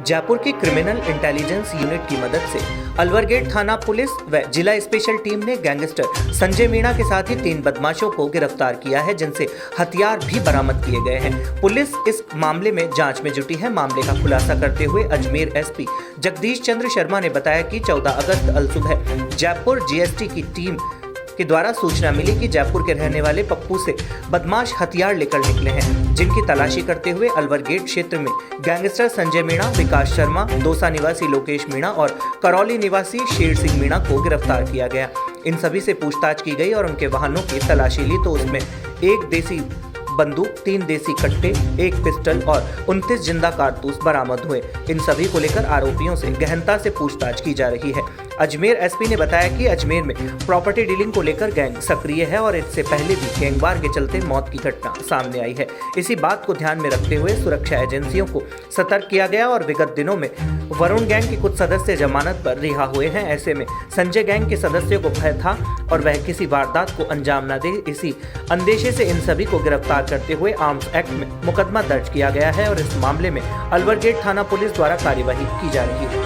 जयपुर की criminal intelligence unit की मदद से अलवर गेट थाना पुलिस व जिला स्पेशल टीम ने गैंगस्टर संजय मीणा के साथ ही 3 बदमाशों को गिरफ्तार किया है, जिनसे हथियार भी बरामद किए गए हैं। पुलिस इस मामले में जांच में जुटी है। मामले का खुलासा करते हुए अजमेर एसपी जगदीश चंद्र शर्मा ने बताया कि 14 अगस्त अलसुबह जयपुर जीएसटी की टीम के द्वारा सूचना मिली कि जयपुर के रहने वाले पप्पू से बदमाश हथियार लेकर निकले हैं, जिनकी तलाशी करते हुए अलवर गेट क्षेत्र में गैंगस्टर संजय मीणा, विकास शर्मा, दौसा निवासी लोकेश मीणा और करौली निवासी शेर सिंह मीणा को गिरफ्तार किया गया। इन सभी से पूछताछ की गई और उनके वाहनों की तलाशी ली तो उसमें 1 देसी बंदूक, 3 देसी कट्टे, 1 पिस्टल और 29 जिंदा कारतूस बरामद हुए। इन सभी को लेकर आरोपियों से गहनता से पूछताछ की जा रही है। अजमेर एसपी ने बताया कि अजमेर में प्रॉपर्टी डीलिंग को लेकर गैंग सक्रिय है और इससे पहले भी गैंगवार के चलते मौत की घटना सामने आई है। इसी बात को ध्यान में रखते हुए सुरक्षा एजेंसियों को सतर्क किया गया और विगत दिनों में वरुण गैंग के कुछ सदस्य जमानत पर रिहा हुए हैं। ऐसे में संजय गैंग के सदस्यों को भय था और वह किसी वारदात को अंजाम न दे, इसी अंदेशे से इन सभी को गिरफ्तार करते हुए आर्म्स एक्ट में मुकदमा दर्ज किया गया है और इस मामले में अलवर गेट थाना पुलिस द्वारा कार्यवाही की जा रही है।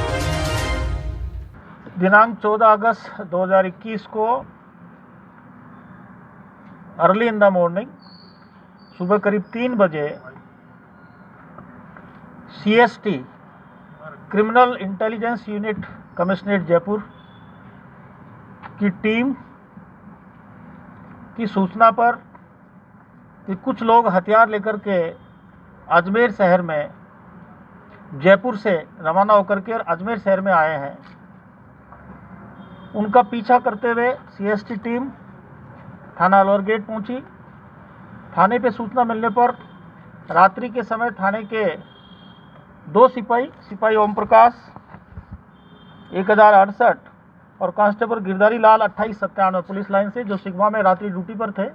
दिनांक 14 अगस्त 2021 को अर्ली इन द मॉर्निंग सुबह करीब 3 बजे CST criminal intelligence unit commissionerate Jaipur की टीम की सूचना पर कि कुछ लोग हथियार लेकर के अजमेर शहर में जयपुर से रवाना होकर के अजमेर शहर में आए हैं, उनका पीछा करते हुए CST टीम थाना अलवर गेट पहुंची। थाने पे सूचना मिलने पर रात्रि के समय थाने के 2 सिपाही ओम प्रकाश 1068 और constable Girdhari Lal 2897 police line से, जो सिग्मा में रात्रि ड्यूटी पर थे,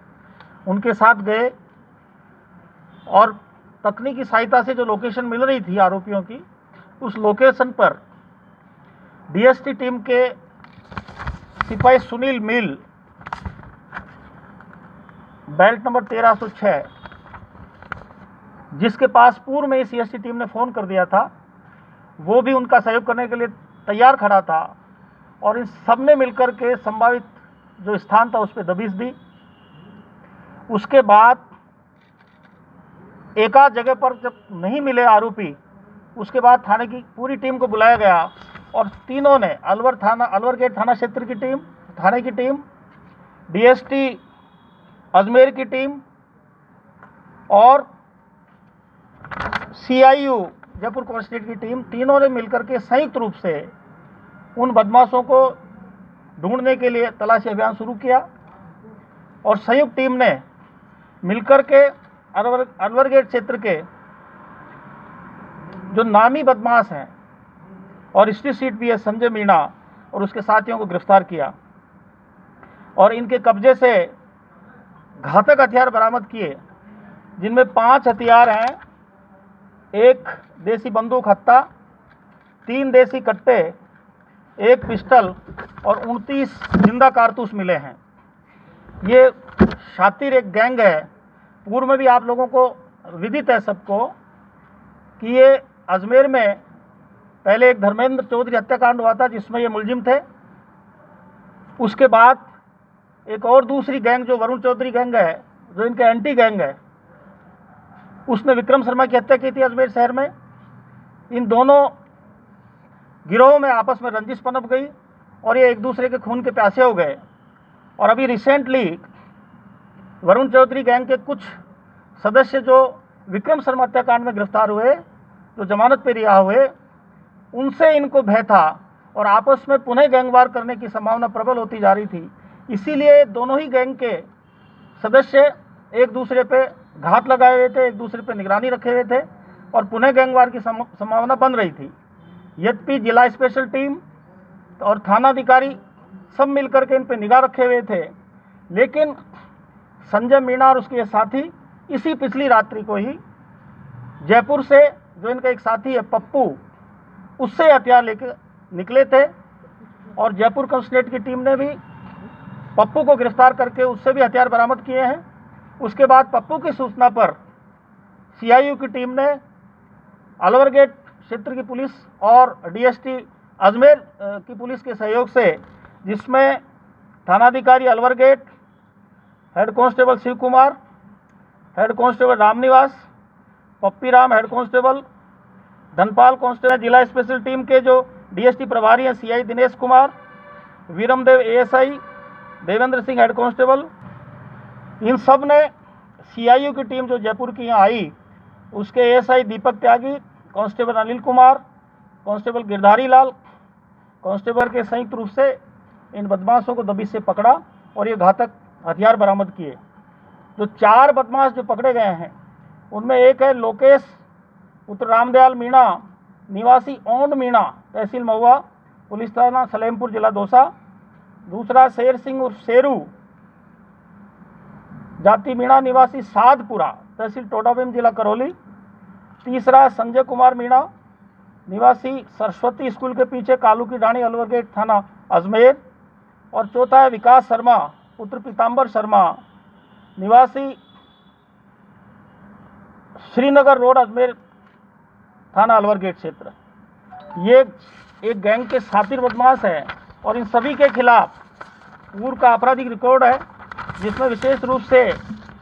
उनके साथ गए और तकनीकी सहायता से जो लोकेशन मिल रही थी आरोपियों की, उस लोकेशन पर DST टीम के सिपाही सुनील मिल बेल्ट नंबर 1306, जिसके पास पूर्व में CST टीम ने फ़ोन कर दिया था, वो भी उनका सहयोग करने के लिए तैयार खड़ा था और इन सब ने मिलकर के संभावित जो स्थान था उस पर दबिश दी। उसके बाद एक आध जगह पर जब नहीं मिले आरोपी, उसके बाद थाने की पूरी टीम को बुलाया गया और तीनों ने अलवर गेट थाना क्षेत्र की टीम, थाने की टीम, DST अजमेर की टीम और CIU जयपुर कमिश्नरेट की टीम, तीनों ने मिलकर के संयुक्त रूप से उन बदमाशों को ढूंढने के लिए तलाशी अभियान शुरू किया और संयुक्त टीम ने मिलकर के अलवर गेट क्षेत्र के जो नामी बदमाश हैं और स्ट्रीट सीट भी है संजय मीणा और उसके साथियों को गिरफ्तार किया और इनके कब्जे से घातक हथियार बरामद किए, जिनमें 5 हथियार हैं, 1 देसी बंदूक हत्ता, 3 देसी कट्टे, 1 पिस्टल और 29 जिंदा कारतूस मिले हैं। ये शातिर एक गैंग है। पूर्व में भी आप लोगों को विदित है सबको कि ये अजमेर में पहले एक धर्मेंद्र चौधरी हत्याकांड हुआ था जिसमें ये मुलजिम थे। उसके बाद एक और दूसरी गैंग जो वरुण चौधरी गैंग है, जो इनके एंटी गैंग है, उसने विक्रम शर्मा की हत्या की थी अजमेर शहर में। इन दोनों गिरोहों में आपस में रंजिश पनप गई और ये एक दूसरे के खून के प्यासे हो गए और अभी रिसेंटली वरुण चौधरी गैंग के कुछ सदस्य जो विक्रम शर्मा हत्याकांड में गिरफ्तार हुए, जो जमानत पर रिहा हुए, उनसे इनको भय था और आपस में पुनः गैंगवार करने की संभावना प्रबल होती जा रही थी। इसीलिए दोनों ही गैंग के सदस्य एक दूसरे पे घात लगाए हुए थे, एक दूसरे पे निगरानी रखे हुए थे और पुनः गैंगवार की संभावना बन रही थी। यद्यपि जिला स्पेशल टीम और थानाधिकारी सब मिलकर के इन पे निगाह रखे हुए थे, लेकिन संजय मीणा और उसके साथी इसी पिछली रात्रि को ही जयपुर से, जो इनका एक साथी है पप्पू, उससे हथियार लेकर निकले थे और जयपुर कमिश्नरेट की टीम ने भी पप्पू को गिरफ्तार करके उससे भी हथियार बरामद किए हैं। उसके बाद पप्पू की सूचना पर CIU की टीम ने अलवर गेट क्षेत्र की पुलिस और डीएसटी अजमेर की पुलिस के सहयोग से, जिसमें थानाधिकारी Alwar Gate, head constable Shiv Kumar, head constable Ramniwas, Pappi Ram head constable, Dhanpal constable, जिला स्पेशल टीम के जो डीएसटी प्रभारी हैं CI Dinesh Kumar, Viramdev ASI, Devendra Singh head constable, इन सब ने सीआईयू की टीम जो जयपुर की यहाँ आई, उसके एएसआई दीपक त्यागी, constable Anil Kumar, constable Girdhari Lal, constable के संयुक्त रूप से इन बदमाशों को दबिश से पकड़ा और ये घातक हथियार बरामद किए। जो 4 बदमाश जो पकड़े गए हैं, उनमें एक है लोकेश पुत्र रामदयाल मीणा, निवासी ओंड मीणा, तहसील महुआ, पुलिस थाना सलेमपुर, जिला दौसा। दूसरा शेर सिंह उर्फ शेरू, जाति मीणा, निवासी साधपुरा, तहसील टोडाभीम, जिला करौली। तीसरा संजय कुमार मीणा, निवासी सरस्वती स्कूल के पीछे कालू की डाणी, अलवर गेट थाना अजमेर। और चौथा है विकास शर्मा पुत्र पीताम्बर शर्मा, निवासी श्रीनगर रोड, अजमेर थाना अलवर गेट क्षेत्र। ये एक गैंग के शातिर बदमाश हैं और इन सभी के खिलाफ पूर्व का आपराधिक रिकॉर्ड है, जिसमें विशेष रूप से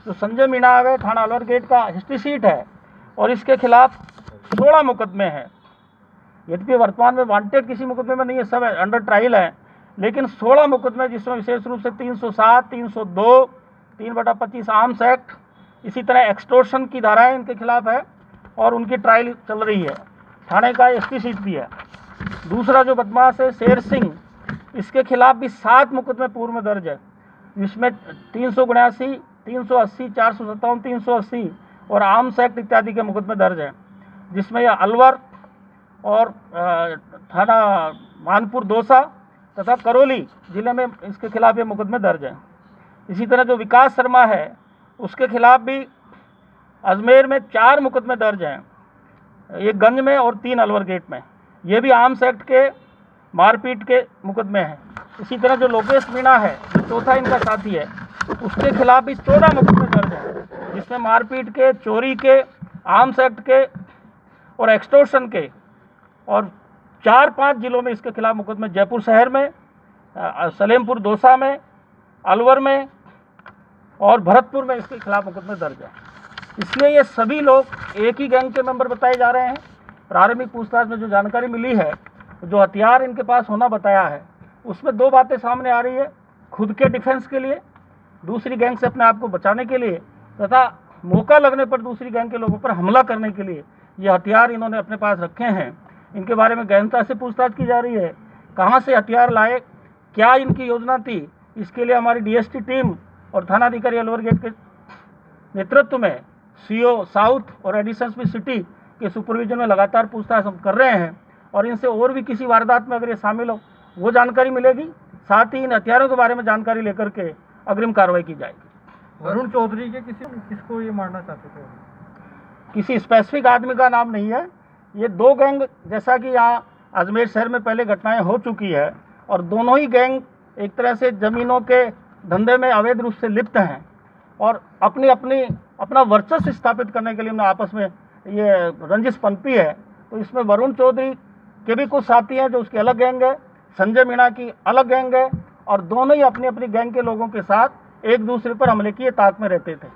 जो संजय मीणा है थाना अलवर गेट का हिस्ट्री शीट है और इसके खिलाफ 16 मुकदमे हैं। यद्यपि वर्तमान में वांटेड किसी मुकदमे में नहीं है, सब अंडर ट्रायल है, लेकिन 16 मुकदमे, जिसमें विशेष रूप से 307, 302, 3/25 आर्म्स एक्ट, इसी तरह एक्सटोर्शन की धाराएं इनके खिलाफ है और उनकी ट्रायल चल रही है। थाने का एसपी शीट भी है। दूसरा जो बदमाश है शेर सिंह, इसके खिलाफ भी 7 मुकदमे पूर्व में दर्ज है, जिसमें 379, 380, 457, 380 और आर्म्स एक्ट इत्यादि के मुकदमे दर्ज हैं, जिसमें यह अलवर और थाना मानपुर दौसा तथा करौली जिले में इसके खिलाफ ये मुकदमे दर्ज हैं। इसी तरह जो विकास शर्मा है, उसके खिलाफ भी अजमेर में 4 मुकदमे दर्ज हैं, एक गंज में और 3 अलवर गेट में। ये भी आर्म्स एक्ट के मारपीट के मुकदमे हैं। इसी तरह जो लोकेश मीणा है, जो चौथा इनका साथी है, उसके खिलाफ भी 14 मुकदमे दर्ज हैं, जिसमें मारपीट के, चोरी के, आर्म्स एक्ट के और एक्सटोर्शन के, और 4-5 जिलों में इसके खिलाफ मुकदमे, जयपुर शहर में, सलेमपुर दौसा में, अलवर में और भरतपुर में इसके खिलाफ मुकदमे दर्ज है। इसलिए ये सभी लोग एक ही गैंग के मेंबर बताए जा रहे हैं। प्रारंभिक पूछताछ में जो जानकारी मिली है, जो हथियार इनके पास होना बताया है, उसमें 2 बातें सामने आ रही है। खुद के डिफेंस के लिए, दूसरी गैंग से अपने आप को बचाने के लिए, तथा मौका लगने पर दूसरी गैंग के लोगों पर हमला करने के लिए ये हथियार इन्होंने अपने पास रखे हैं। इनके बारे में गहनता से पूछताछ की जा रही है। कहाँ से हथियार लाए, क्या इनकी योजना थी, इसके लिए हमारी डीएसटी टीम और थानाधिकारी अलवर गेट के नेतृत्व में सीओ साउथ और एडिशनल सिटी के सुपरविजन में लगातार पूछताछ हम कर रहे हैं और इनसे और भी किसी वारदात में अगर ये शामिल हो वो जानकारी मिलेगी। साथ ही इन हथियारों के बारे में जानकारी लेकर के अग्रिम कार्रवाई की जाएगी। वरुण चौधरी के किसको ये मारना चाहते थे? किसी स्पेसिफिक आदमी का नाम नहीं है। ये 2 गैंग, जैसा कि यहाँ अजमेर शहर में पहले घटनाएं हो चुकी है और दोनों ही गैंग एक तरह से ज़मीनों के धंधे में अवैध रूप से लिप्त हैं और अपना वर्चस्व स्थापित करने के लिए उन्हें आपस में ये रंजिश पनपी है। तो इसमें वरुण चौधरी के भी कुछ साथी हैं जो उसकी अलग गैंग है, संजय मीणा की अलग गैंग है और दोनों ही अपनी अपनी गैंग के लोगों के साथ एक दूसरे पर हमले की ताक में रहते थे।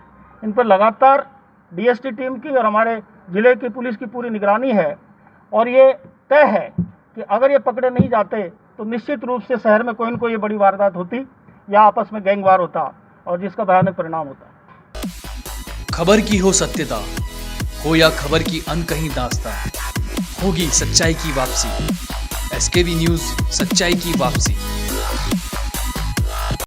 इन पर लगातार डीएसटी टीम की और हमारे ज़िले की पुलिस की पूरी निगरानी है और ये तय है कि अगर ये पकड़े नहीं जाते तो निश्चित रूप से शहर में कोई न कोई बड़ी वारदात होती या आपस में गैंगवार होता और जिसका भयानक परिणाम होता। खबर की हो सत्यता, हो या खबर की अनकही दास्तां, होगी सच्चाई की वापसी। एसकेवी न्यूज़, सच्चाई की वापसी।